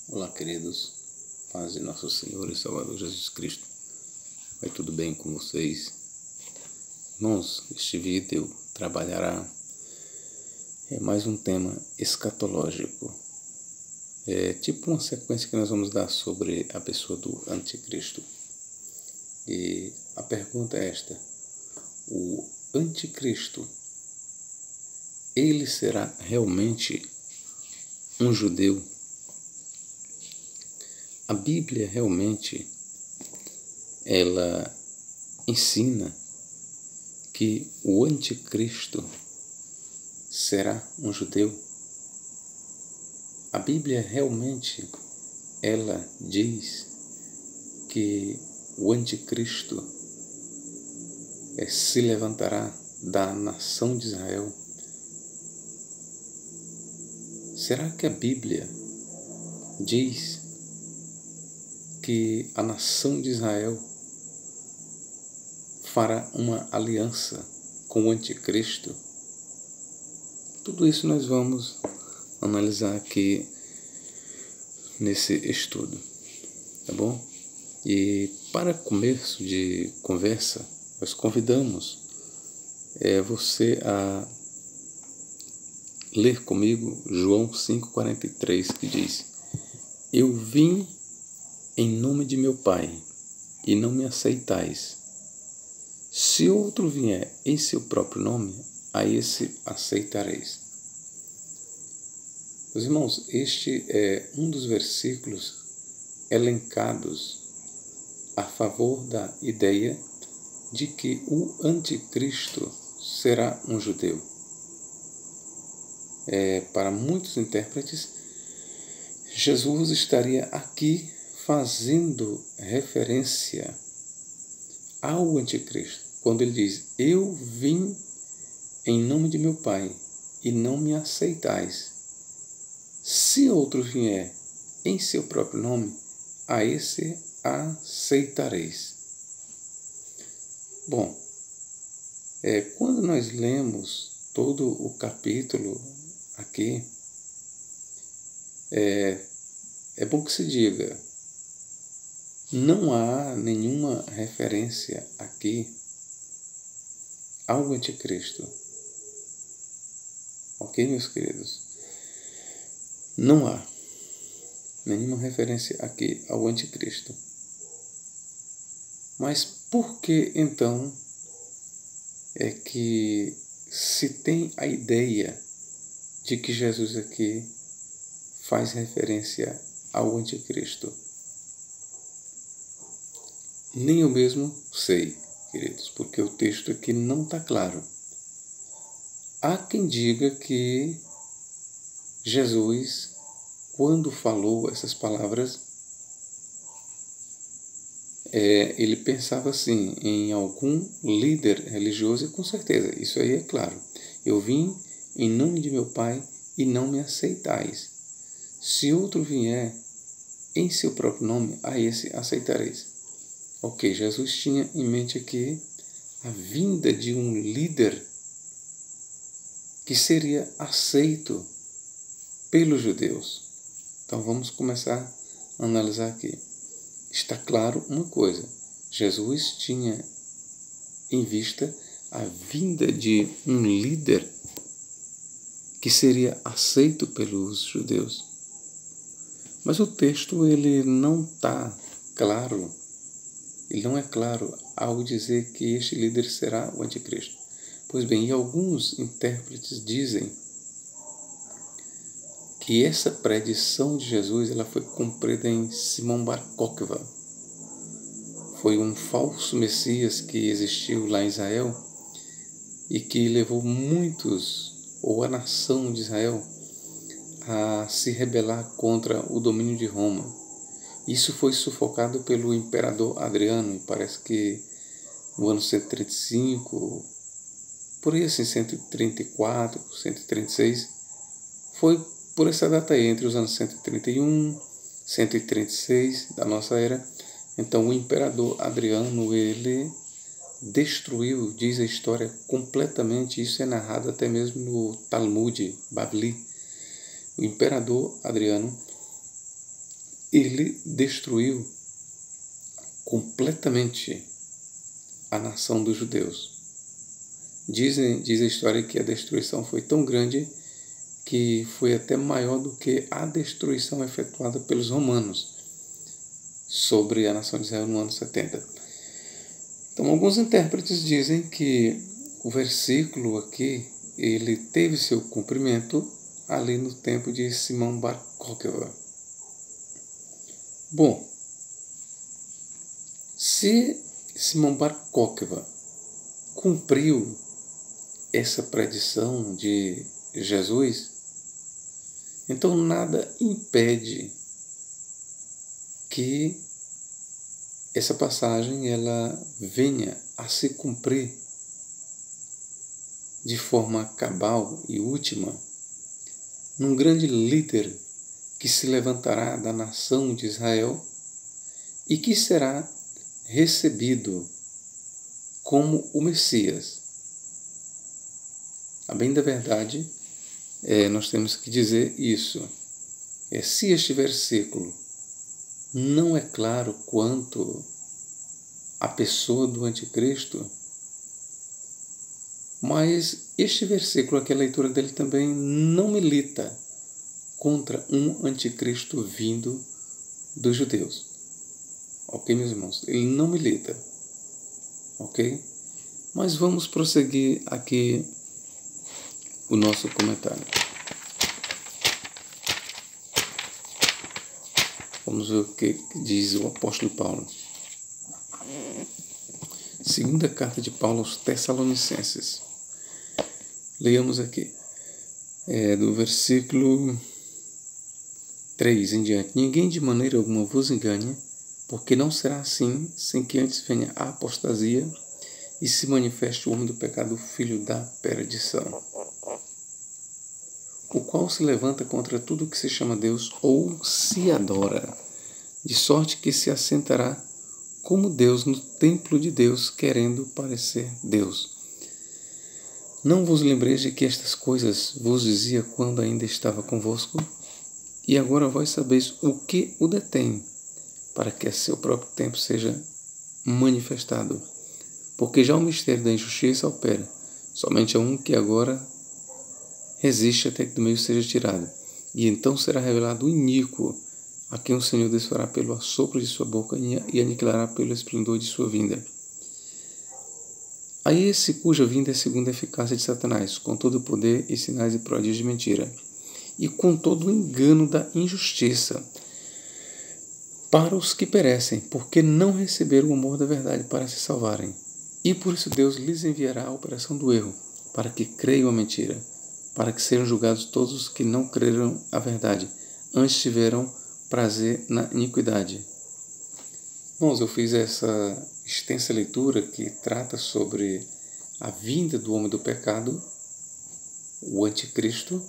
Olá, queridos, paz de nosso Senhor e Salvador Jesus Cristo. Vai tudo bem com vocês? Irmãos, este vídeo trabalhará mais um tema escatológico. É tipo uma sequência que nós vamos dar sobre a pessoa do anticristo. E a pergunta é esta: o anticristo, ele será realmente um judeu? A Bíblia realmente, ela ensina que o anticristo será um judeu. A Bíblia realmente, ela diz que o anticristo se levantará da nação de Israel. Será que a Bíblia diz que a nação de Israel fará uma aliança com o anticristo? Tudo isso nós vamos analisar aqui nesse estudo, tá bom? E para começo de conversa, nós convidamos você a ler comigo João 5,43, que diz: Eu vim em nome de meu Pai, e não me aceitais. Se outro vier em seu próprio nome, a esse aceitareis. Meus irmãos, este é um dos versículos elencados a favor da ideia de que o anticristo será um judeu. Para muitos intérpretes, Jesus estaria aqui fazendo referência ao anticristo, quando ele diz: Eu vim em nome de meu Pai, e não me aceitais. Se outro vier em seu próprio nome, a esse aceitareis. Bom, quando nós lemos todo o capítulo aqui, é bom que se diga, não há nenhuma referência aqui ao anticristo. Ok, meus queridos? Não há nenhuma referência aqui ao anticristo. Mas por que então é que se tem a ideia de que Jesus aqui faz referência ao anticristo? Nem eu mesmo sei, queridos, porque o texto aqui não está claro. Há quem diga que Jesus, quando falou essas palavras, ele pensava assim, em algum líder religioso, e com certeza, isso aí é claro. Eu vim em nome de meu Pai e não me aceitais. Se outro vier em seu próprio nome, a esse aceitareis. Ok, Jesus tinha em mente aqui a vinda de um líder que seria aceito pelos judeus. Então vamos começar a analisar aqui. Está claro uma coisa: Jesus tinha em vista a vinda de um líder que seria aceito pelos judeus. Mas o texto ele não está claro. Ele não é claro ao dizer que este líder será o anticristo. Pois bem, alguns intérpretes dizem que essa predição de Jesus ela foi cumprida em Simão Bar Kokhba. Foi um falso Messias que existiu lá em Israel e que levou muitos, ou a nação de Israel, a se rebelar contra o domínio de Roma. Isso foi sufocado pelo imperador Adriano, parece que no ano 135, por aí assim, 134, 136, foi por essa data aí, entre os anos 131, 136 da nossa era. Então o imperador Adriano, ele destruiu, diz a história, completamente, isso é narrado até mesmo no Talmud Bavli. O imperador Adriano ele destruiu completamente a nação dos judeus. Diz a história que a destruição foi tão grande que foi até maior do que a destruição efetuada pelos romanos sobre a nação de Israel no ano 70. Então, alguns intérpretes dizem que o versículo aqui, ele teve seu cumprimento ali no tempo de Simão Bar Kokhba. Bom, se Simão Bar Kokhba cumpriu essa predição de Jesus, então nada impede que essa passagem ela venha a se cumprir de forma cabal e última num grande líder que se levantará da nação de Israel e que será recebido como o Messias. A bem da verdade, nós temos que dizer isso. Se este versículo não é claro quanto à pessoa do anticristo, mas este versículo, aqui a leitura dele também não milita contra um anticristo vindo dos judeus. Ok, meus irmãos? Ele não milita. Ok? Mas vamos prosseguir aqui o nosso comentário. Vamos ver o que diz o apóstolo Paulo. Segunda carta de Paulo aos Tessalonicenses. Leamos aqui, do versículo 3 em diante. Ninguém de maneira alguma vos engane, porque não será assim, sem que antes venha a apostasia e se manifeste o homem do pecado, o filho da perdição, o qual se levanta contra tudo que se chama Deus ou se adora, de sorte que se assentará como Deus no templo de Deus, querendo parecer Deus. Não vos lembreis de que estas coisas vos dizia quando ainda estava convosco? E agora vós sabeis o que o detém, para que a seu próprio tempo seja manifestado. Porque já o mistério da injustiça opera, somente a um que agora resiste até que do meio seja tirado. E então será revelado o iníquo, a quem o Senhor desfará pelo assopro de sua boca e aniquilará pelo esplendor de sua vinda. A esse cuja vinda é segundo a eficácia de Satanás, com todo o poder e sinais e prodígios de mentira, e com todo o engano da injustiça, para os que perecem, porque não receberam o amor da verdade para se salvarem. E por isso Deus lhes enviará a operação do erro, para que creiam a mentira, para que sejam julgados todos os que não creram a verdade, antes tiveram prazer na iniquidade. Irmãos, eu fiz essa extensa leitura que trata sobre a vinda do homem do pecado, o anticristo,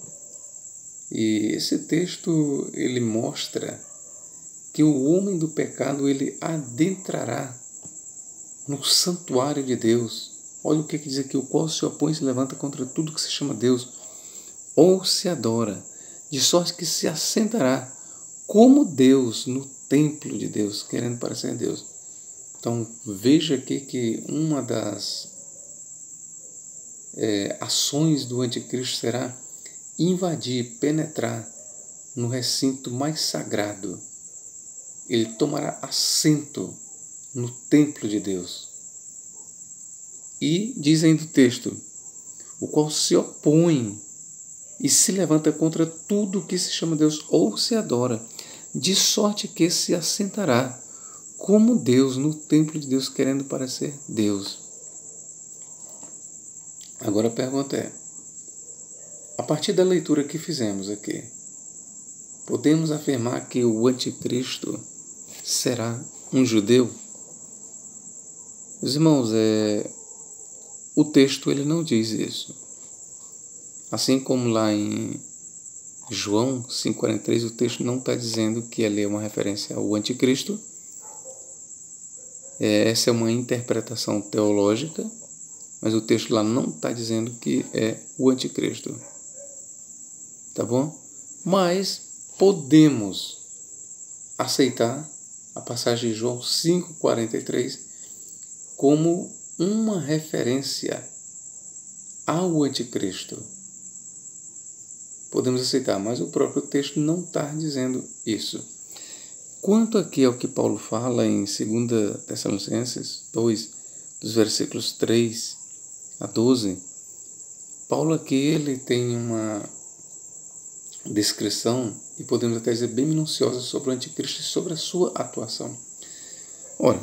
e esse texto ele mostra que o homem do pecado ele adentrará no santuário de Deus. Olha o que diz aqui: o qual se opõe e se levanta contra tudo que se chama Deus, ou se adora, de sorte que se assentará como Deus no templo de Deus, querendo parecer Deus. Então veja aqui que uma das ações do anticristo será invadir, penetrar no recinto mais sagrado. Ele tomará assento no templo de Deus. E diz ainda o texto: o qual se opõe e se levanta contra tudo que se chama Deus ou se adora, de sorte que se assentará como Deus no templo de Deus, querendo parecer Deus. Agora a pergunta é: a partir da leitura que fizemos aqui, podemos afirmar que o anticristo será um judeu? Meus irmãos, o texto ele não diz isso. Assim como lá em João 5,43, o texto não está dizendo que ali é uma referência ao anticristo. Essa é uma interpretação teológica, mas o texto lá não está dizendo que é o anticristo. Tá bom? Mas podemos aceitar a passagem de João 5,43 como uma referência ao anticristo. Podemos aceitar, mas o próprio texto não está dizendo isso. Quanto aqui ao que Paulo fala em 2 Tessalonicenses 2, dos versículos 3 a 12, Paulo aqui ele tem uma descrição, e podemos até dizer bem minuciosa, sobre o anticristo e sobre a sua atuação. Ora,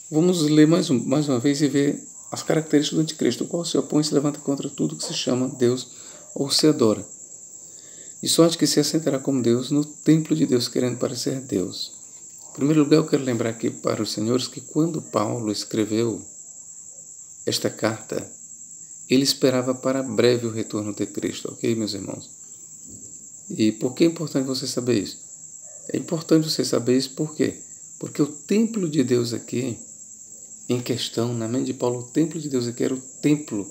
vamos ler mais uma vez e ver as características do anticristo, o qual se opõe e se levanta contra tudo que se chama Deus ou se adora. De sorte que se assentará como Deus no templo de Deus, querendo parecer Deus. Em primeiro lugar, eu quero lembrar aqui para os senhores que quando Paulo escreveu esta carta, ele esperava para breve o retorno de Cristo, ok, meus irmãos? E por que é importante você saber isso? É importante você saber isso por quê? Porque o templo de Deus aqui, em questão, na mente de Paulo, o templo de Deus aqui era o templo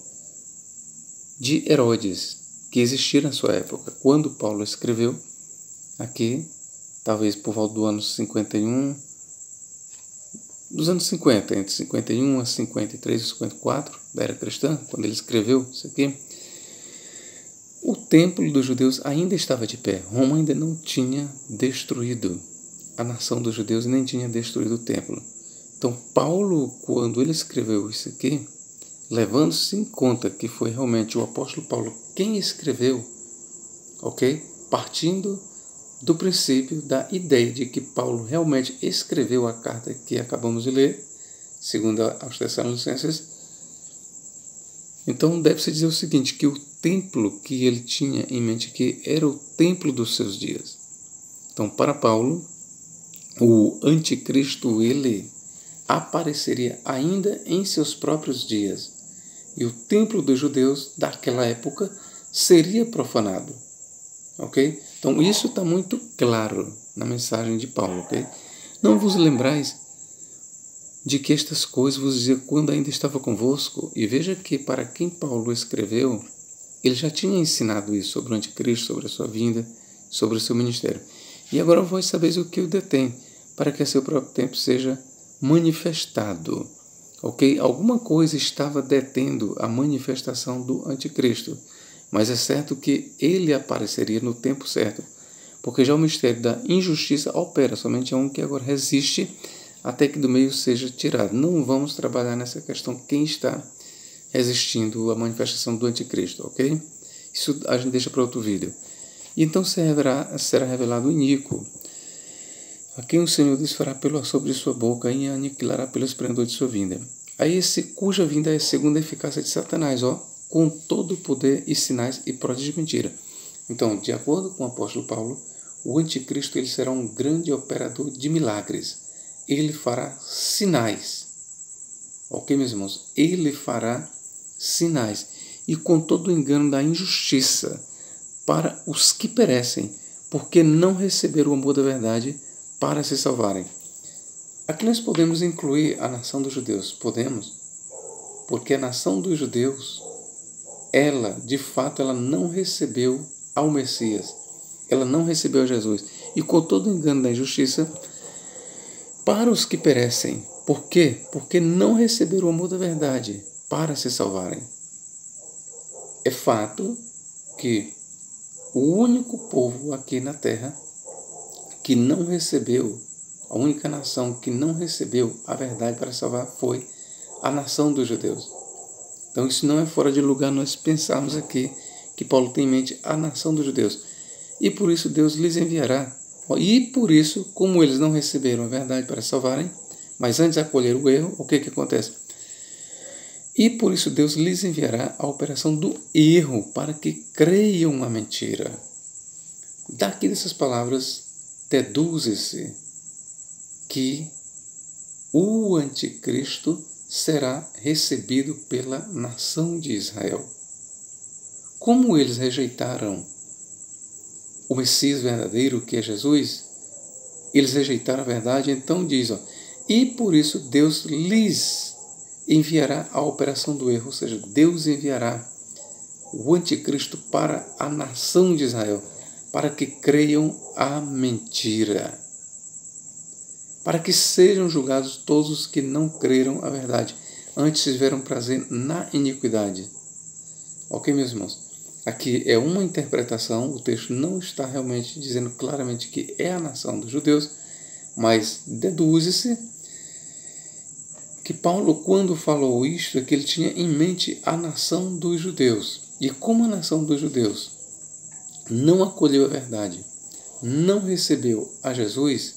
de Herodes, que existia na sua época. Quando Paulo escreveu aqui, talvez por volta do ano 51, dos anos 50, entre 51 a 53 e 54 da era cristã, quando ele escreveu isso aqui, o templo dos judeus ainda estava de pé. Roma ainda não tinha destruído a nação dos judeus e nem tinha destruído o templo. Então, Paulo, quando ele escreveu isso aqui, levando-se em conta que foi realmente o apóstolo Paulo quem escreveu, ok? Partindo do princípio, da ideia de que Paulo realmente escreveu a carta que acabamos de ler, segundo aos Tessalonicenses, então deve-se dizer o seguinte, que o templo que ele tinha em mente aqui era o templo dos seus dias. Então, para Paulo, o anticristo, ele apareceria ainda em seus próprios dias. E o templo dos judeus daquela época seria profanado. Ok? Então, isso está muito claro na mensagem de Paulo. Ok? Não vos lembrais de que estas coisas vos dizia quando ainda estava convosco? E veja que para quem Paulo escreveu, ele já tinha ensinado isso sobre o anticristo, sobre a sua vinda, sobre o seu ministério. E agora vós sabeis o que o detém, para que a seu próprio tempo seja manifestado. Ok? Alguma coisa estava detendo a manifestação do anticristo, mas é certo que ele apareceria no tempo certo, porque já o mistério da injustiça opera, somente é um que agora resiste até que do meio seja tirado. Não vamos trabalhar nessa questão, quem está resistindo à manifestação do anticristo, ok? Isso a gente deixa para outro vídeo. E então será revelado o iníquo, a quem o Senhor desfará pelo sobre sua boca e aniquilará pelo esplendor de sua vinda. A esse cuja vinda é segundo a eficácia de Satanás, com todo o poder e sinais e prodígios de mentira. Então, de acordo com o apóstolo Paulo, o anticristo ele será um grande operador de milagres. Ele fará sinais. Ok, meus irmãos? Ele fará sinais. E com todo o engano da injustiça para os que perecem, porque não receberam o amor da verdade para se salvarem. Aqui nós podemos incluir a nação dos judeus. Podemos, porque a nação dos judeus, ela, de fato, ela não recebeu ao Messias. Ela não recebeu a Jesus. E com todo o engano da injustiça, para os que perecem. Por quê? Porque não receberam o amor da verdade para se salvarem. É fato que o único povo aqui na terra que não recebeu, a única nação que não recebeu a verdade para salvar foi a nação dos judeus. Então isso não é fora de lugar nós pensarmos aqui que Paulo tem em mente a nação dos judeus. E por isso Deus lhes enviará. E por isso, como eles não receberam a verdade para salvarem, mas antes acolheram o erro, o que acontece? E por isso Deus lhes enviará a operação do erro para que creiam a mentira. Daqui dessas palavras deduz-se que o anticristo será recebido pela nação de Israel. Como eles rejeitaram o Messias verdadeiro, que é Jesus, eles rejeitaram a verdade, então diz, e por isso Deus lhes enviará a operação do erro, ou seja, Deus enviará o anticristo para a nação de Israel, para que creiam a mentira. para que sejam julgados todos os que não creram a verdade, antes tiveram prazer na iniquidade. Ok, meus irmãos? Aqui é uma interpretação, o texto não está realmente dizendo claramente que é a nação dos judeus, mas deduz-se que Paulo, quando falou isto, é que ele tinha em mente a nação dos judeus. E como a nação dos judeus não acolheu a verdade, não recebeu a Jesus,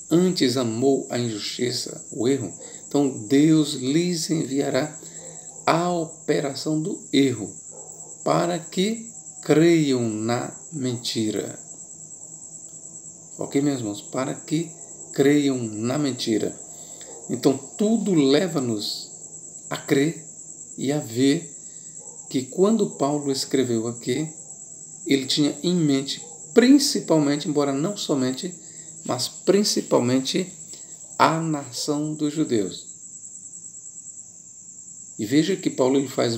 antes amou a injustiça, o erro, então Deus lhes enviará a operação do erro, para que creiam na mentira. Ok, meus irmãos? Para que creiam na mentira. Então, tudo leva-nos a crer e a ver que quando Paulo escreveu aqui, ele tinha em mente, principalmente, embora não somente, mas principalmente a nação dos judeus. E veja que Paulo ele faz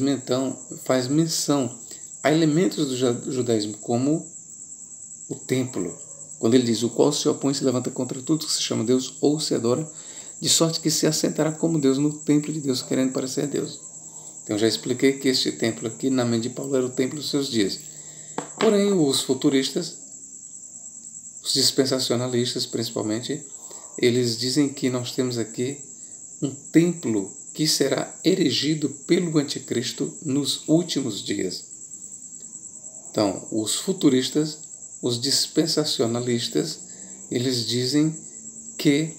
menção a elementos do judaísmo, como o templo. Quando ele diz, o qual se opõe e se levanta contra tudo que se chama Deus ou se adora, de sorte que se assentará como Deus no templo de Deus, querendo parecer Deus. Então, já expliquei que este templo aqui, na mente de Paulo, era o templo dos seus dias. Porém, os futuristas, os dispensacionalistas principalmente, eles dizem que nós temos aqui um templo que será erigido pelo anticristo nos últimos dias. Então, os futuristas, os dispensacionalistas, eles dizem que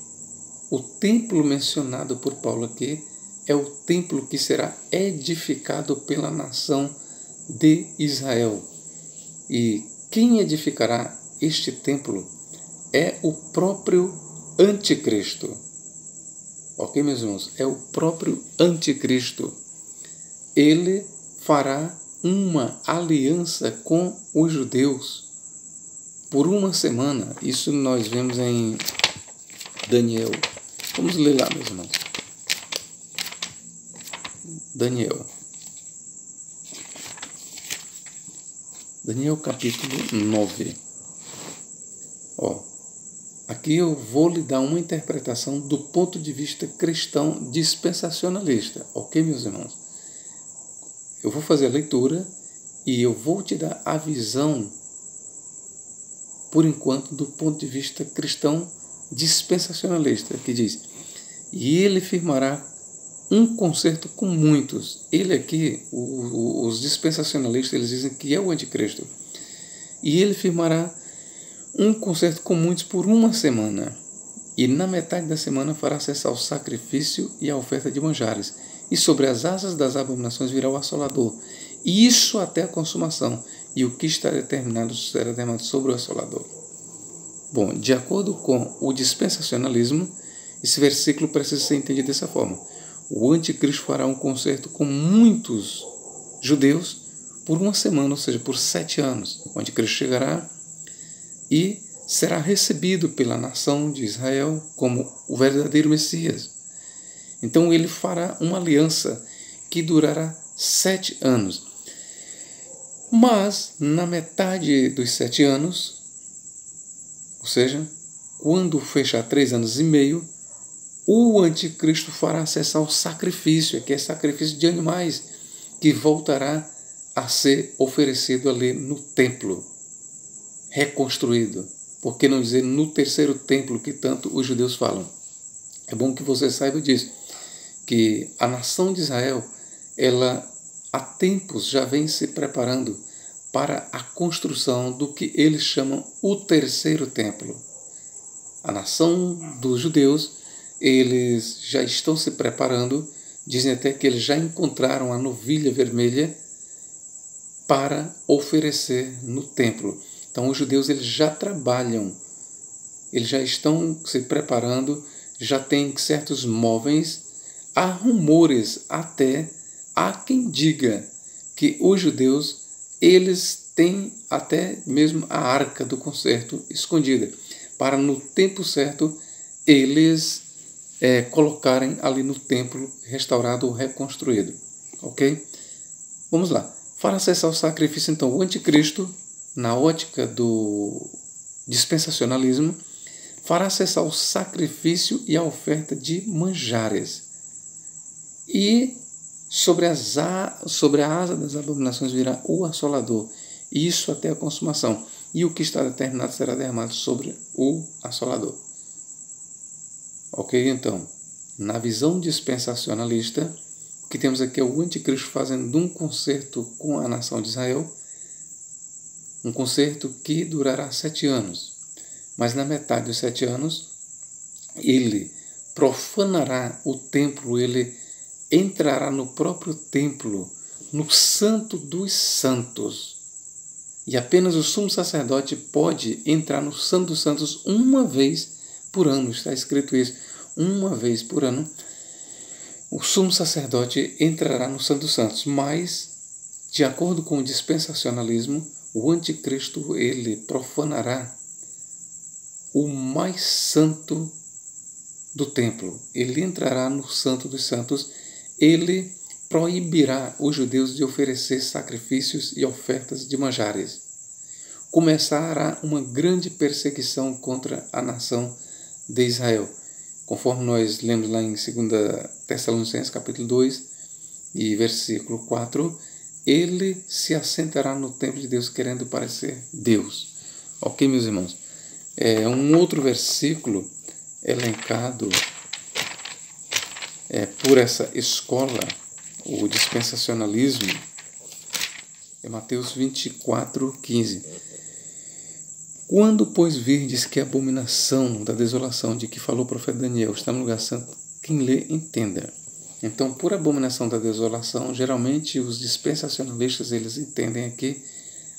o templo mencionado por Paulo aqui é o templo que será edificado pela nação de Israel. E quem edificará este templo é o próprio anticristo. Ok, meus irmãos? É o próprio anticristo. Ele fará uma aliança com os judeus por uma semana. Isso nós vemos em Daniel. Vamos ler lá, meus irmãos. Daniel capítulo 9. Aqui eu vou lhe dar uma interpretação do ponto de vista cristão dispensacionalista. Ok, meus irmãos? Eu vou fazer a leitura e eu vou te dar a visão, por enquanto, do ponto de vista cristão dispensacionalista, que diz: e ele firmará um concerto com muitos. Ele aqui, os dispensacionalistas, eles dizem que é o anticristo. E ele firmará um concerto com muitos por uma semana. E na metade da semana fará cessar o sacrifício e a oferta de manjares. E sobre as asas das abominações virá o assolador. E isso até a consumação. E o que está determinado será derramado sobre o assolador. Bom, de acordo com o dispensacionalismo, esse versículo precisa ser entendido dessa forma. O anticristo fará um concerto com muitos judeus por uma semana, ou seja, por 7 anos. O anticristo chegará e será recebido pela nação de Israel como o verdadeiro Messias. Então ele fará uma aliança que durará 7 anos. Mas na metade dos 7 anos, ou seja, quando fechar 3 anos e meio, o anticristo fará cessar o sacrifício, que é sacrifício de animais, que voltará a ser oferecido ali no templo, reconstruído. Por que não dizer no terceiro templo que tanto os judeus falam? É bom que você saiba disso, que a nação de Israel, ela há tempos já vem se preparando para a construção do que eles chamam o terceiro templo. A nação dos judeus, eles já estão se preparando, dizem até que eles já encontraram a novilha vermelha para oferecer no templo. Então os judeus eles já trabalham, eles já estão se preparando, já têm certos móveis. Há rumores, até há quem diga que os judeus eles têm até mesmo a arca do concerto escondida, para no tempo certo eles colocarem ali no templo restaurado ou reconstruído. Ok? Vamos lá. Para cessar o sacrifício, então, o anticristo, na ótica do dispensacionalismo, fará cessar o sacrifício e a oferta de manjares. E sobre a asa das abominações virá o assolador, isso até a consumação. E o que está determinado será derramado sobre o assolador. Ok? Então, na visão dispensacionalista, o que temos aqui é o anticristo fazendo um concerto com a nação de Israel, um concerto que durará 7 anos. Mas na metade dos 7 anos, ele profanará o templo, ele entrará no próprio templo, no santo dos santos. E apenas o sumo sacerdote pode entrar no santo dos santos uma vez por ano. Está escrito isso. Uma vez por ano, o sumo sacerdote entrará no santo dos santos. Mas, de acordo com o dispensacionalismo, o anticristo, ele profanará o mais santo do templo. Ele entrará no santo dos santos. Ele proibirá os judeus de oferecer sacrifícios e ofertas de manjares. Começará uma grande perseguição contra a nação de Israel. Conforme nós lemos lá em 2 Tessalonicenses, capítulo 2, e versículo 4, ele se assentará no templo de Deus querendo parecer Deus. Ok, meus irmãos? Um outro versículo elencado por essa escola, o dispensacionalismo, é Mateus 24:15. Quando, pois, virdes que a abominação da desolação de que falou o profeta Daniel está no lugar santo, quem lê, entenda. Então, por abominação da desolação, geralmente os dispensacionalistas, eles entendem aqui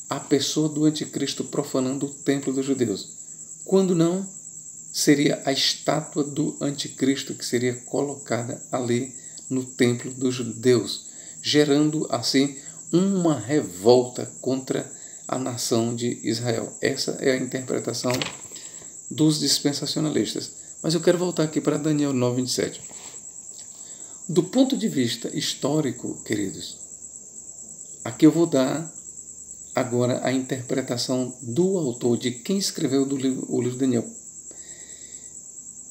a pessoa do anticristo profanando o templo dos judeus. Quando não, seria a estátua do anticristo que seria colocada ali no templo dos judeus, gerando assim uma revolta contra a nação de Israel. Essa é a interpretação dos dispensacionalistas. Mas eu quero voltar aqui para Daniel 9:27. Do ponto de vista histórico, queridos, aqui eu vou dar agora a interpretação do autor, de quem escreveu o livro de Daniel.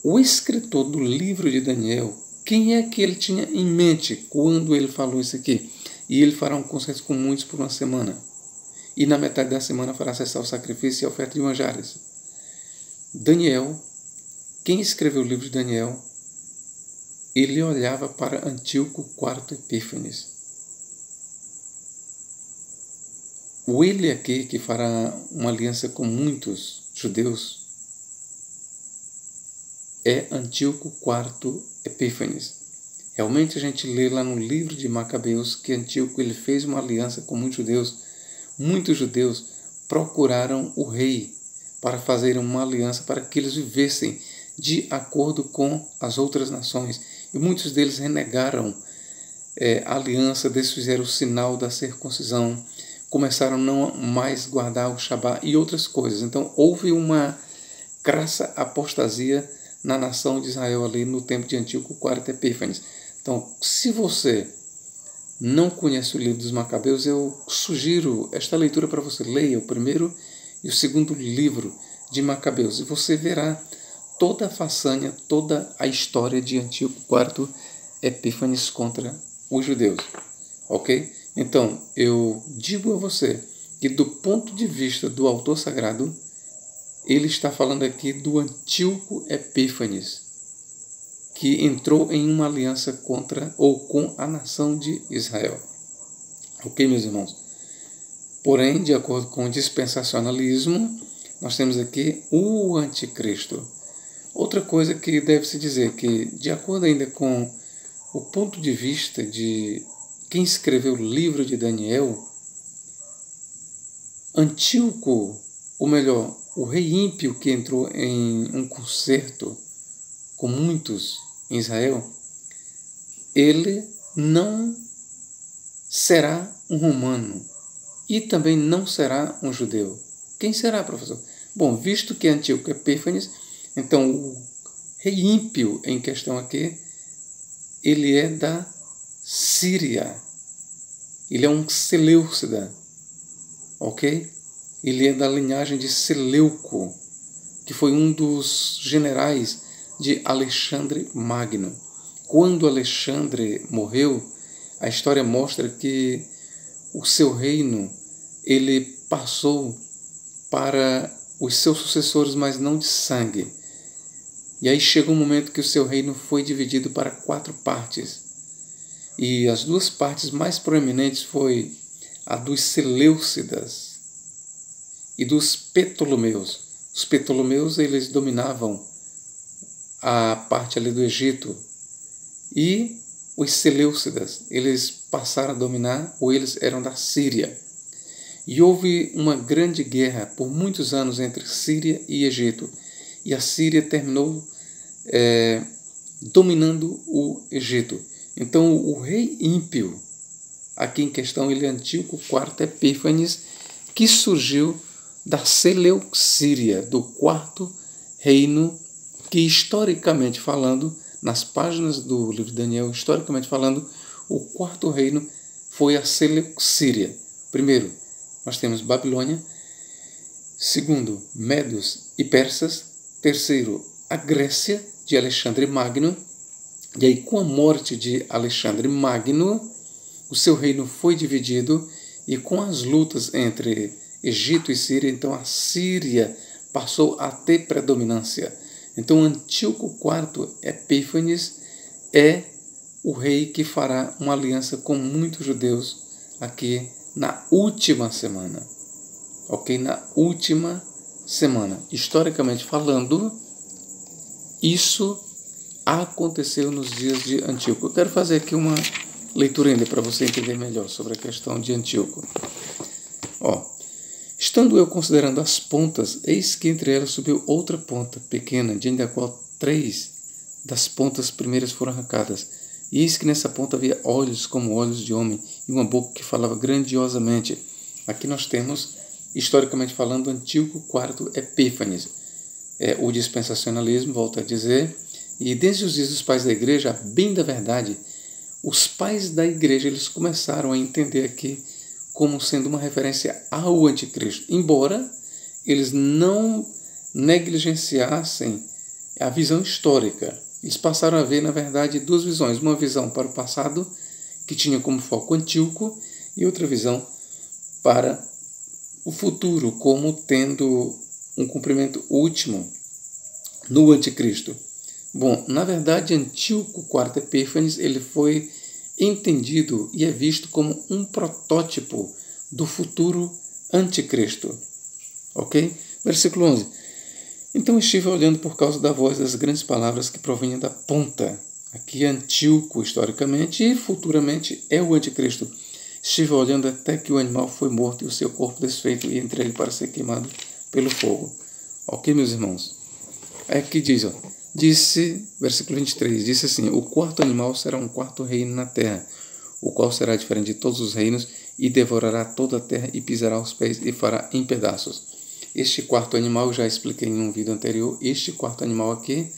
O escritor do livro de Daniel, quem é que ele tinha em mente quando ele falou isso aqui? E ele fará um concerto com muitos por uma semana. E na metade da semana fará cessar o sacrifício e a oferta de manjares. Daniel, quem escreveu o livro de Daniel, ele olhava para Antíoco IV Epífanes. Ele aqui, que fará uma aliança com muitos judeus, é Antíoco IV Epífanes. Realmente a gente lê lá no livro de Macabeus que Antíoco ele fez uma aliança com muitos judeus. Muitos judeus procuraram o rei para fazer uma aliança para que eles vivessem de acordo com as outras nações. E muitos deles renegaram a aliança, desfizeram o sinal da circuncisão, começaram a não mais guardar o Shabá e outras coisas. Então houve uma crassa apostasia na nação de Israel ali no tempo de Antíoco IV Epífanes. Então, se você não conhece o livro dos Macabeus, eu sugiro esta leitura para você. Leia o primeiro e o segundo livro de Macabeus e você verá toda a façanha, toda a história de Antíoco IV Epífanes contra os judeus. Ok? Então, eu digo a você que do ponto de vista do autor sagrado, ele está falando aqui do Antíoco Epífanes, que entrou em uma aliança contra ou com a nação de Israel. Ok, meus irmãos? Porém, de acordo com o dispensacionalismo, nós temos aqui o anticristo. Outra coisa que deve-se dizer que, de acordo ainda com o ponto de vista de quem escreveu o livro de Daniel, Antíoco, ou melhor, o rei ímpio que entrou em um concerto com muitos em Israel, ele não será um romano e também não será um judeu. Quem será, professor? Bom, visto que é Antíoco Epífanes, então o rei ímpio em questão aqui, ele é da Síria. Ele é um Seleucida, ok? Ele é da linhagem de Seleuco. que foi um dos generais de Alexandre Magno. Quando Alexandre morreu, a história mostra que o seu reino ele passou para os seus sucessores, mas não de sangue. E aí chegou um momento que o seu reino foi dividido para 4 partes. E as 2 partes mais proeminentes foi a dos Seleucidas e dos Ptolomeus. Os Ptolomeus eles dominavam a parte ali do Egito, e os Seleucidas eles passaram a dominar, ou eles eram da Síria. E houve uma grande guerra por muitos anos entre Síria e Egito. E a Síria terminou dominando o Egito. Então o rei ímpio, aqui em questão, ele é Antíoco IV Epífanes, que surgiu da Seleucíria, do 4º reino, que historicamente falando, nas páginas do livro de Daniel, historicamente falando, o 4º reino foi a Seleucíria. Primeiro, nós temos Babilônia. Segundo, Medos e Persas. Terceiro, a Grécia, de Alexandre Magno. E aí, com a morte de Alexandre Magno, o seu reino foi dividido, e com as lutas entre Egito e Síria, então a Síria passou a ter predominância. Então Antíoco IV Epífanes é o rei que fará uma aliança com muitos judeus aqui na última semana. Ok? Na última semana. Historicamente falando, isso aconteceu nos dias de Antíoco. Eu quero fazer aqui uma leitura ainda para você entender melhor sobre a questão de Antíoco. Estando eu considerando as pontas, eis que entre elas subiu outra ponta pequena, diante da qual 3 das pontas primeiras foram arrancadas. E eis que nessa ponta havia olhos como olhos de homem, e uma boca que falava grandiosamente. Aqui nós temos, historicamente falando, Antíoco IV Epífanes. O dispensacionalismo, volto a dizer. E desde os dias dos pais da igreja, bem da verdade, os pais da igreja eles começaram a entender aqui como sendo uma referência ao anticristo, embora eles não negligenciassem a visão histórica. Eles passaram a ver, na verdade, 2 visões. Uma visão para o passado, que tinha como foco Antíoco, e outra visão para o futuro, como tendo um cumprimento último no anticristo. Bom, na verdade, Antíoco IV Epífanes ele foi entendido e é visto como um protótipo do futuro anticristo. Ok? Versículo 11. Então estive olhando por causa da voz das grandes palavras que provinham da ponta. Aqui Antíoco, historicamente, e futuramente é o anticristo. Estive olhando até que o animal foi morto e o seu corpo desfeito e entregue para ser queimado pelo fogo. Ok, meus irmãos? Aqui diz, disse, versículo 23, disse assim: o 4º animal será um 4º reino na terra, o qual será diferente de todos os reinos, e devorará toda a terra, e pisará os pés, e fará em pedaços. Este 4º animal, já expliquei em um vídeo anterior, este 4º animal aqui,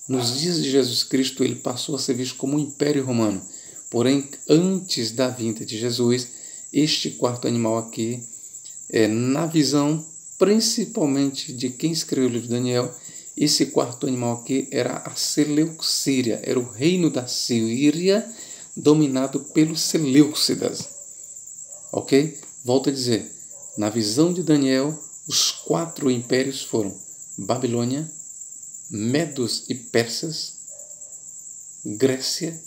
nos dias de Jesus Cristo, ele passou a ser visto como um império romano. Porém, antes da vinda de Jesus, este 4º animal aqui, na visão principalmente de quem escreveu o livro de Daniel, esse 4º animal aqui era a Seleucíria, era o reino da Síria dominado pelos Seleucidas. Ok? Volto a dizer, na visão de Daniel, os 4 impérios foram Babilônia, Medos e Persas, Grécia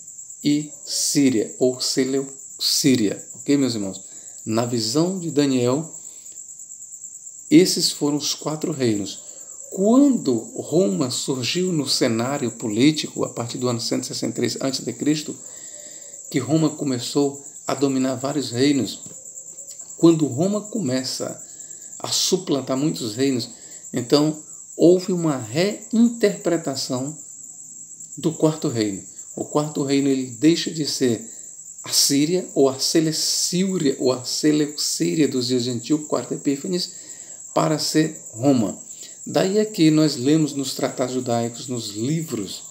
e Síria, ou Seleucíria. Ok, meus irmãos? Na visão de Daniel, esses foram os 4 reinos. Quando Roma surgiu no cenário político, a partir do ano 163 a.C., que Roma começou a dominar vários reinos, quando Roma começa a suplantar muitos reinos, então houve uma reinterpretação do 4º reino. O 4º reino ele deixa de ser a Síria, ou a Seleucíria, dos dias de Antíoco IV Epífanes, para ser Roma. Daí é que nós lemos nos tratados judaicos, nos livros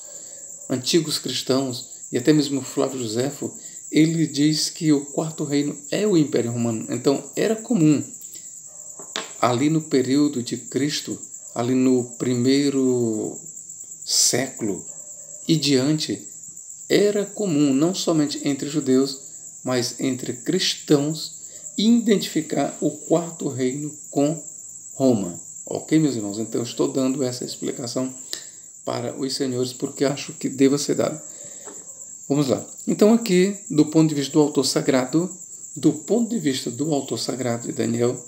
antigos cristãos, e até mesmo Flávio Joséfo, ele diz que o 4º reino é o Império Romano. Então era comum, ali no período de Cristo, ali no primeiro século e diante, era comum, não somente entre judeus, mas entre cristãos, identificar o quarto reino com Roma. Ok, meus irmãos? Então, eu estou dando essa explicação para os senhores, porque acho que deva ser dado. Vamos lá. Então, aqui, do ponto de vista do autor sagrado, de Daniel,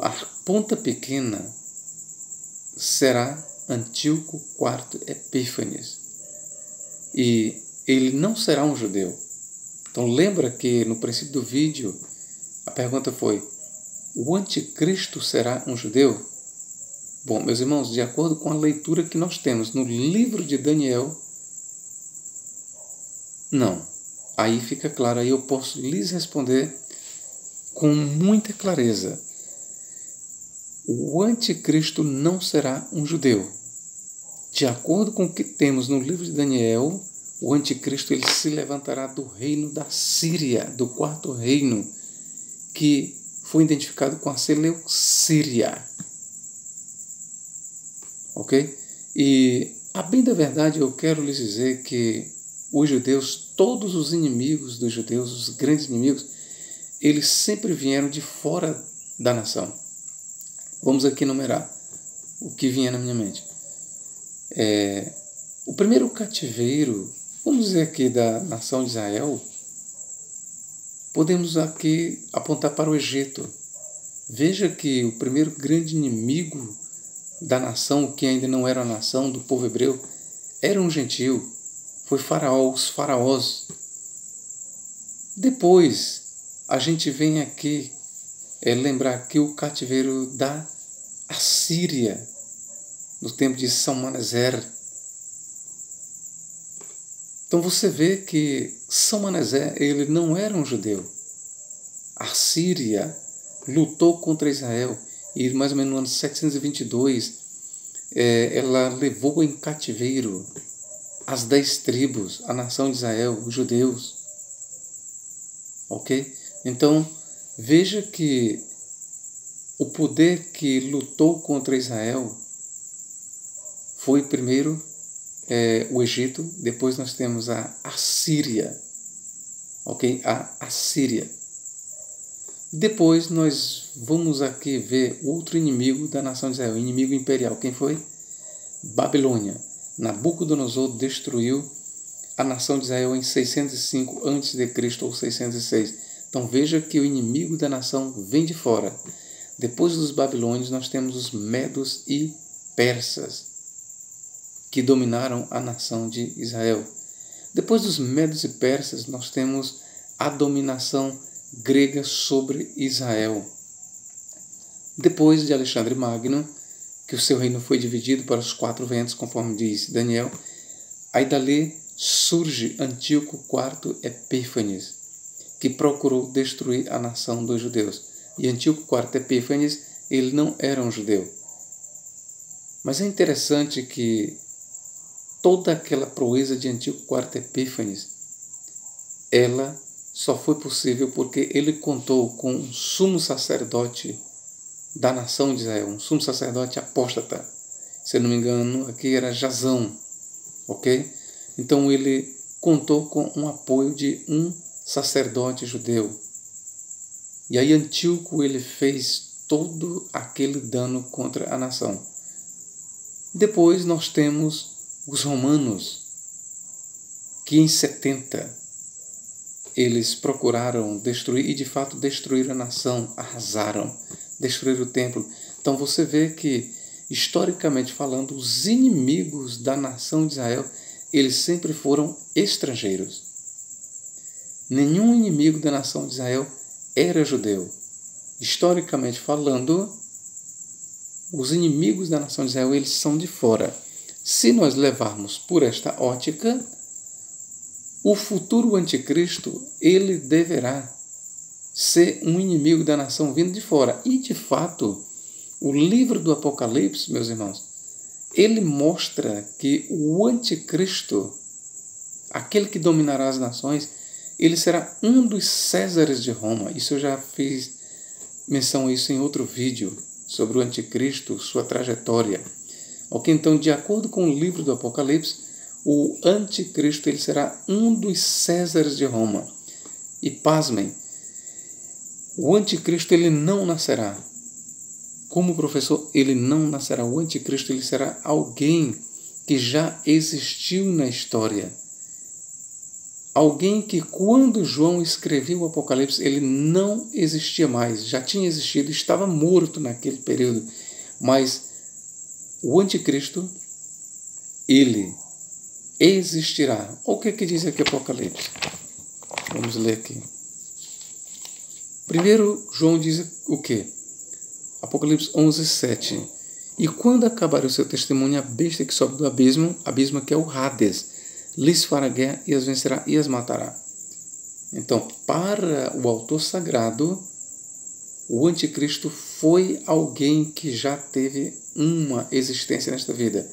a ponta pequena será Antíoco IV Epífanes. E ele não será um judeu. Então lembra que no princípio do vídeo a pergunta foi: o anticristo será um judeu? Bom, meus irmãos, de acordo com a leitura que nós temos no livro de Daniel, não. Aí fica claro, aí eu posso lhes responder com muita clareza. O anticristo não será um judeu. De acordo com o que temos no livro de Daniel, o anticristo ele se levantará do reino da Síria, do quarto reino, que foi identificado com a Seleucíria. Ok? E, a bem da verdade, eu quero lhes dizer que os judeus, todos os inimigos dos judeus, os grandes inimigos, eles sempre vieram de fora da nação. Vamos aqui enumerar o que vinha na minha mente. O primeiro cativeiro, vamos dizer aqui, da nação de Israel, podemos aqui apontar para o Egito. Veja que o primeiro grande inimigo da nação, que ainda não era a nação do povo hebreu, era um gentio, foi Faraó, os faraós. Depois, a gente vem aqui lembrar aqui o cativeiro da Assíria, no tempo de Salmaneser. Então você vê que Salmaneser, ele não era um judeu. A Síria lutou contra Israel e mais ou menos no ano 722 ela levou em cativeiro as 10 tribos, a nação de Israel, os judeus. Ok? Então veja que o poder que lutou contra Israel foi primeiro o Egito, depois nós temos a Assíria, ok? A Assíria. Depois nós vamos aqui ver outro inimigo da nação de Israel, inimigo imperial. Quem foi? Babilônia. Nabucodonosor destruiu a nação de Israel em 605 a.C. ou 606. Então veja que o inimigo da nação vem de fora. Depois dos babilônios nós temos os medos e persas, que dominaram a nação de Israel. Depois dos medos e persas, nós temos a dominação grega sobre Israel. Depois de Alexandre Magno, que o seu reino foi dividido para os 4 ventos, conforme diz Daniel, aí dali surge Antíoco IV Epífanes, que procurou destruir a nação dos judeus. E Antíoco IV Epífanes, ele não era um judeu. Mas é interessante que toda aquela proeza de Antíoco IV Epífanes, ela só foi possível porque ele contou com um sumo sacerdote da nação de Israel, um sumo sacerdote apóstata. Se eu não me engano, aqui era Jasão, ok? Então ele contou com um apoio de um sacerdote judeu. E aí Antíoco ele fez todo aquele dano contra a nação. Depois nós temos os romanos, que em 70 eles procuraram destruir, e de fato destruíram a nação, arrasaram, destruíram o templo. Então você vê que, historicamente falando, os inimigos da nação de Israel, eles sempre foram estrangeiros. Nenhum inimigo da nação de Israel era judeu. Historicamente falando, os inimigos da nação de Israel, eles são de fora. Se nós levarmos por esta ótica, o futuro anticristo, ele deverá ser um inimigo da nação vindo de fora. E, de fato, o livro do Apocalipse, meus irmãos, ele mostra que o anticristo, aquele que dominará as nações, ele será um dos Césares de Roma. Isso eu já fiz menção a isso em outro vídeo. sobre o anticristo, sua trajetória. Ok, então, de acordo com o livro do Apocalipse, o anticristo ele será um dos Césares de Roma. E pasmem, o anticristo ele não nascerá. Como professor, ele não nascerá. O anticristo ele será alguém que já existiu na história. Alguém que quando João escreveu o Apocalipse, ele não existia mais. Já tinha existido, estava morto naquele período. Mas o anticristo, ele existirá. O que diz aqui o Apocalipse? Vamos ler aqui. Primeiro, João diz o quê? Apocalipse 11:7. E quando acabar o seu testemunho, a besta que sobe do abismo que é o Hades, lhes fará guerra e as vencerá e as matará. Então, para o autor sagrado, o anticristo foi alguém que já teve uma existência nesta vida.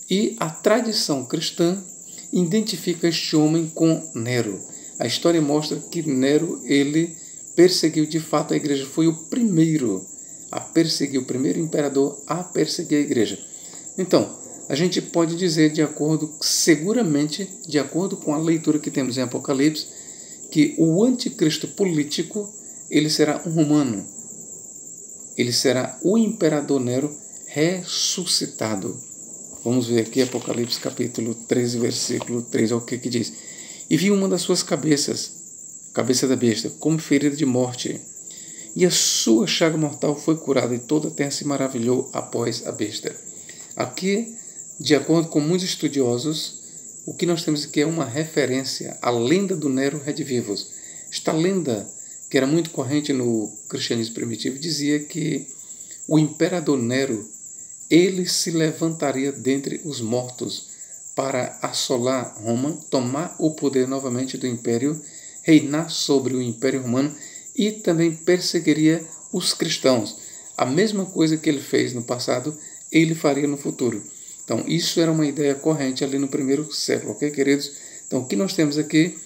E a tradição cristã identifica este homem com Nero. A história mostra que Nero, ele perseguiu de fato a igreja, foi o primeiro a perseguir, o primeiro imperador a perseguir a igreja. Então, a gente pode dizer, seguramente, de acordo com a leitura que temos em Apocalipse, que o anticristo político, ele será um romano. Ele será o imperador Nero ressuscitado. Vamos ver aqui Apocalipse capítulo 13, versículo 3, olha o que diz. E vi uma das suas cabeça da besta, como ferida de morte, e a sua chaga mortal foi curada, e toda a terra se maravilhou após a besta. Aqui, de acordo com muitos estudiosos, o que nós temos aqui é uma referência à lenda do Nero Redivivus. Esta lenda, que era muito corrente no cristianismo primitivo, dizia que o imperador Nero, ele se levantaria dentre os mortos para assolar Roma, tomar o poder novamente do império, reinar sobre o Império Romano e também perseguiria os cristãos. A mesma coisa que ele fez no passado, ele faria no futuro. Então, isso era uma ideia corrente ali no primeiro século, ok, queridos? Então, o que nós temos aqui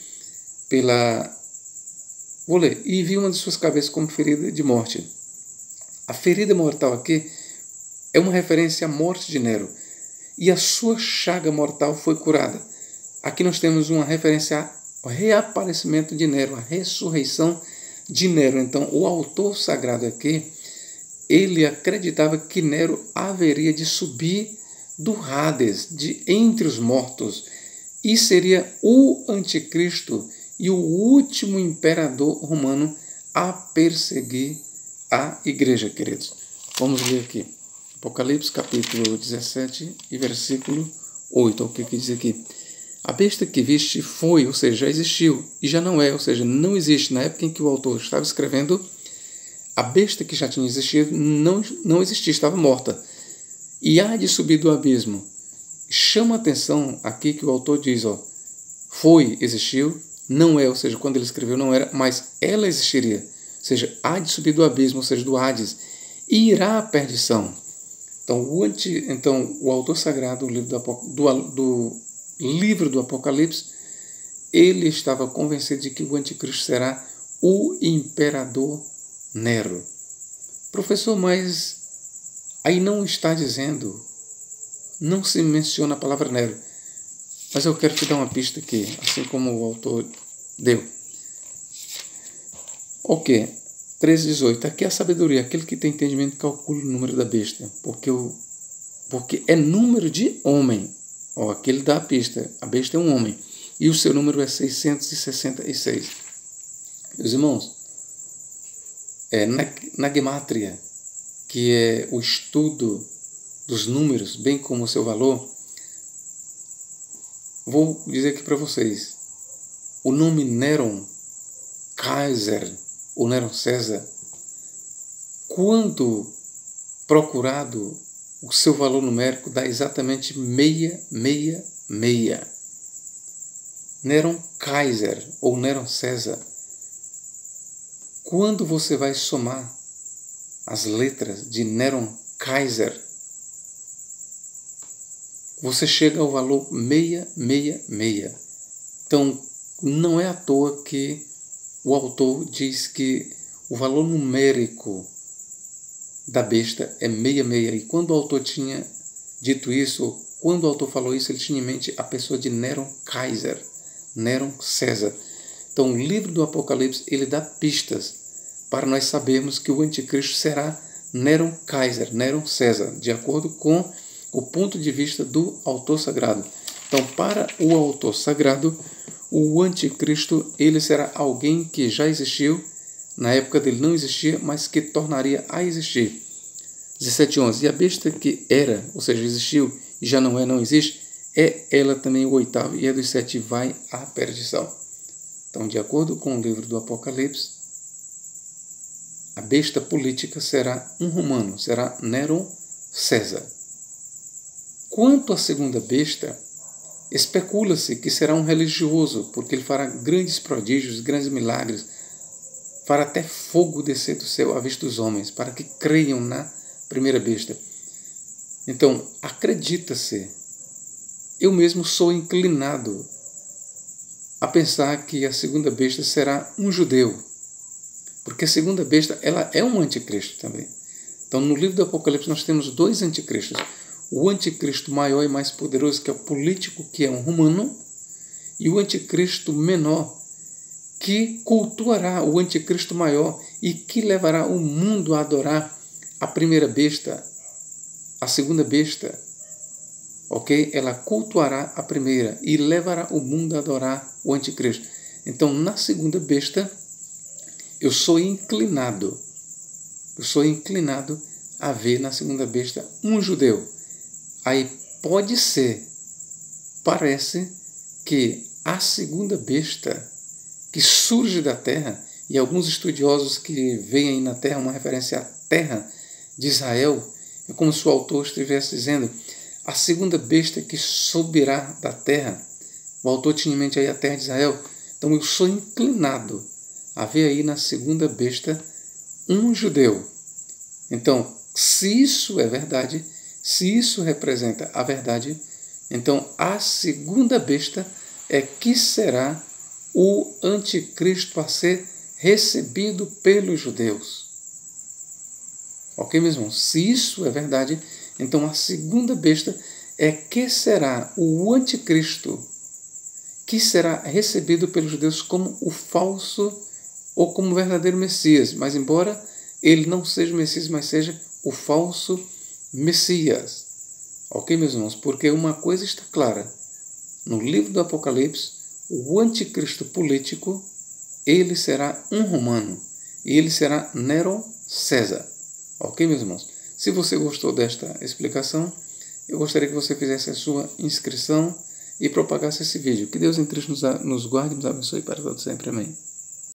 Vou ler. E vi uma de suas cabeças como ferida de morte. A ferida mortal aqui é uma referência à morte de Nero. E a sua chaga mortal foi curada. Aqui nós temos uma referência ao reaparecimento de Nero, a ressurreição de Nero. Então, o autor sagrado aqui, ele acreditava que Nero haveria de subir do Hades, de entre os mortos, e seria o anticristo e o último imperador romano a perseguir a igreja, queridos. Vamos ler aqui. Apocalipse capítulo 17 e versículo 8. O que diz aqui? A besta que viste foi, ou seja, já existiu, e já não é, ou seja, não existe. Na época em que o autor estava escrevendo, a besta que já tinha existido não existia, estava morta. E há de subir do abismo. Chama a atenção aqui que o autor diz, foi, existiu, não é, ou seja, quando ele escreveu não era, mas ela existiria. Ou seja, há de subir do abismo, ou seja, do Hades, e irá à perdição. Então, o autor sagrado do livro do Apocalipse, ele estava convencido de que o anticristo será o imperador Nero. Professor, mas aí não está dizendo, não se menciona a palavra Nero. Mas eu quero te dar uma pista aqui, assim como o autor deu. Ok, 13:18. Aqui é a sabedoria, aquele que tem entendimento calcula o número da besta, porque é número de homem. Aqui ele dá a pista, a besta é um homem, e o seu número é 666. Meus irmãos, na gemátria, que é o estudo dos números, bem como o seu valor, vou dizer aqui para vocês, o nome Neron, Kaiser, ou Neron César, quando procurado, o seu valor numérico dá exatamente 666. Neron Kaiser, ou Neron César, quando você vai somar as letras de Neron Kaiser, você chega ao valor 666. Então, não é à toa que o autor diz que o valor numérico da besta é 66. E quando o autor tinha dito isso, ou quando o autor falou isso, ele tinha em mente a pessoa de Nero Kaiser, Nero César. Então, o livro do Apocalipse, ele dá pistas para nós sabermos que o anticristo será Nero Kaiser, Nero César, de acordo com o ponto de vista do autor sagrado. Então, para o autor sagrado, o anticristo, ele será alguém que já existiu, na época dele não existia, mas que tornaria a existir. 17:11. E a besta que era, ou seja, existiu e já não é, não existe, é ela também o oitavo, e é dos 7 vai à perdição. Então, de acordo com o livro do Apocalipse, a besta política será um romano, será Nero César. Quanto à segunda besta, especula-se que será um religioso, porque ele fará grandes prodígios, grandes milagres, fará até fogo descer do céu à vista dos homens, para que creiam na primeira besta. Então, acredita-se, eu mesmo sou inclinado a pensar que a segunda besta será um judeu, porque a segunda besta, ela é um anticristo também. Então, no livro do Apocalipse, nós temos 2 anticristos. O anticristo maior e mais poderoso, que é o político, que é um romano, e o anticristo menor, que cultuará o anticristo maior e que levará o mundo a adorar a primeira besta, a segunda besta. Ok? Ela cultuará a primeira e levará o mundo a adorar o anticristo. Então, na segunda besta, eu sou inclinado a ver na segunda besta um judeu. Aí pode ser, parece que a segunda besta que surge da terra, e alguns estudiosos que veem aí na terra uma referência à terra de Israel, é como se o autor estivesse dizendo a segunda besta que subirá da terra. O autor tinha em mente aí a terra de Israel. Então eu sou inclinado a ver aí na segunda besta um judeu. Então, se isso é verdade, se isso representa a verdade, então a segunda besta é que será o anticristo a ser recebido pelos judeus. Ok, meus irmãos? Se isso é verdade, então a segunda besta é que será o anticristo que será recebido pelos judeus como o falso ou como o verdadeiro Messias, mas embora ele não seja o Messias, mas seja o falso Messias. Ok, meus irmãos? Porque uma coisa está clara. No livro do Apocalipse, o anticristo político, ele será um romano. E ele será Nero César. Ok, meus irmãos? Se você gostou desta explicação, eu gostaria que você fizesse a sua inscrição e propagasse esse vídeo. Que Deus em Cristo nos guarde e nos abençoe para todos sempre. Amém.